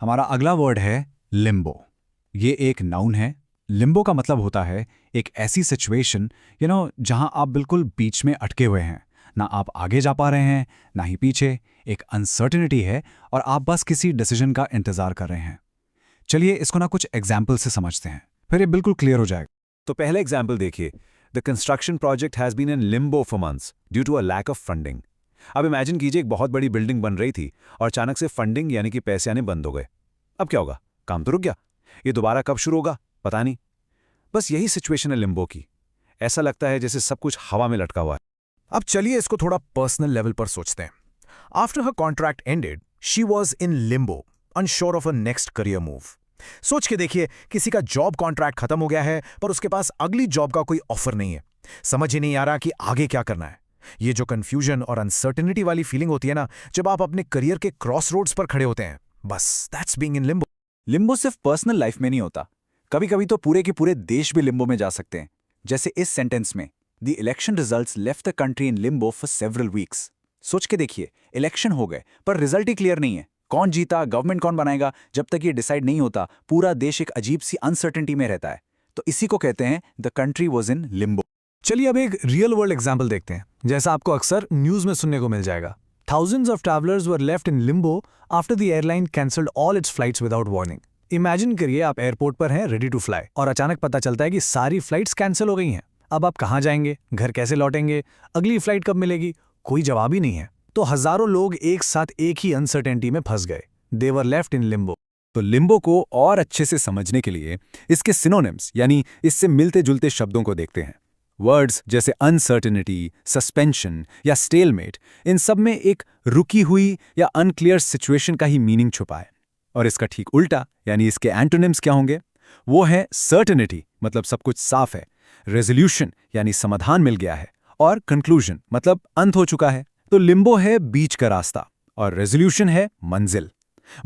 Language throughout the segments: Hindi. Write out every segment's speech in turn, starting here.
हमारा अगला वर्ड है लिम्बो। ये एक नाउन है। लिम्बो का मतलब होता है एक ऐसी सिचुएशन जहां आप बिल्कुल बीच में अटके हुए हैं। ना आप आगे जा पा रहे हैं ना ही पीछे। एक अनसर्टेनिटी है और आप बस किसी डिसीजन का इंतजार कर रहे हैं। चलिए इसको ना कुछ एग्जाम्पल से समझते हैं, फिर ये बिल्कुल क्लियर हो जाएगा। तो पहला एग्जाम्पल देखिए, the construction project has been in limbo for months due to a lack of funding. अब इमेजिन कीजिए एक बहुत बड़ी बिल्डिंग बन रही थी और अचानक से फंडिंग यानी कि पैसे आने बंद हो गए। अब क्या होगा? काम तो रुक गया। ये दोबारा कब शुरू होगा पता नहीं। बस यही सिचुएशन है लिम्बो की। ऐसा लगता है जैसे सब कुछ हवा में लटका हुआ है। अब चलिए इसको थोड़ा पर्सनल लेवल पर सोचते हैं। After her contract ended, she was in Limbo, unsure of a next career move. सोच के देखिए, किसी का जॉब कॉन्ट्रैक्ट खत्म हो गया है पर उसके पास अगली जॉब का कोई ऑफर नहीं है। समझ ही नहीं आ रहा कि आगे क्या करना है। ये जो कंफ्यूजन और अनसर्टेनिटी वाली फीलिंग होती है ना, जब आप अपने करियर के क्रॉस रोड्स पर खड़े होते हैं, बस that's being in Limbo. Limbo सिर्फ पर्सनल लाइफ में नहीं होता, कभी कभी तो पूरे के पूरे देश भी लिम्बो में जा सकते हैं। जैसे इस सेंटेंस में, the election results left the country in limbo for several weeks. सोच के देखिए, इलेक्शन हो गए पर रिजल्ट ही क्लियर नहीं है। कौन जीता, गवर्नमेंट कौन बनाएगा, जब तक ये डिसाइड नहीं होता पूरा देश एक अजीब सी अनसर्टेनिटी में रहता है। तो इसी को कहते हैं the country was in Limbo. चलिए अब एक रियल वर्ल्ड एग्जाम्पल देखते हैं, जैसा आपको अक्सर न्यूज में सुनने को मिल जाएगा। Thousands of travelers were left in limbo after the airline cancelled all its flights without warning. Imagine करिए आप एयरपोर्ट पर हैं, रेडी टू फ्लाई, और अचानक पता चलता है कि सारी फ्लाइट्स कैंसिल हो गई हैं। अब आप कहाँ जाएंगे, घर कैसे लौटेंगे, अगली फ्लाइट कब मिलेगी, कोई जवाब ही नहीं है। तो हजारों लोग एक साथ एक ही अनसर्टेनिटी में फंस गए। दे वर लेफ्ट इन लिम्बो। तो लिम्बो को और अच्छे से समझने के लिए इसके सिनोनिम्स यानी इससे मिलते जुलते शब्दों को देखते हैं। वर्ड्स जैसे अनसर्टेनिटी, सस्पेंशन या स्टेलमेट, इन सब में एक रुकी हुई या अनक्लियर सिचुएशन का ही मीनिंग छुपा है। और इसका ठीक उल्टा यानी इसके एंटोनिम्स क्या होंगे? वो है सर्टेनिटी, मतलब सब कुछ साफ है, रेजोल्यूशन यानी समाधान मिल गया है, और कंक्लूजन मतलब अंत हो चुका है। तो लिम्बो है बीच का रास्ता और रेजोल्यूशन है मंजिल।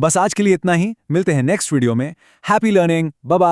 बस आज के लिए इतना ही, मिलते हैं नेक्स्ट वीडियो में। Happy learning, bye bye.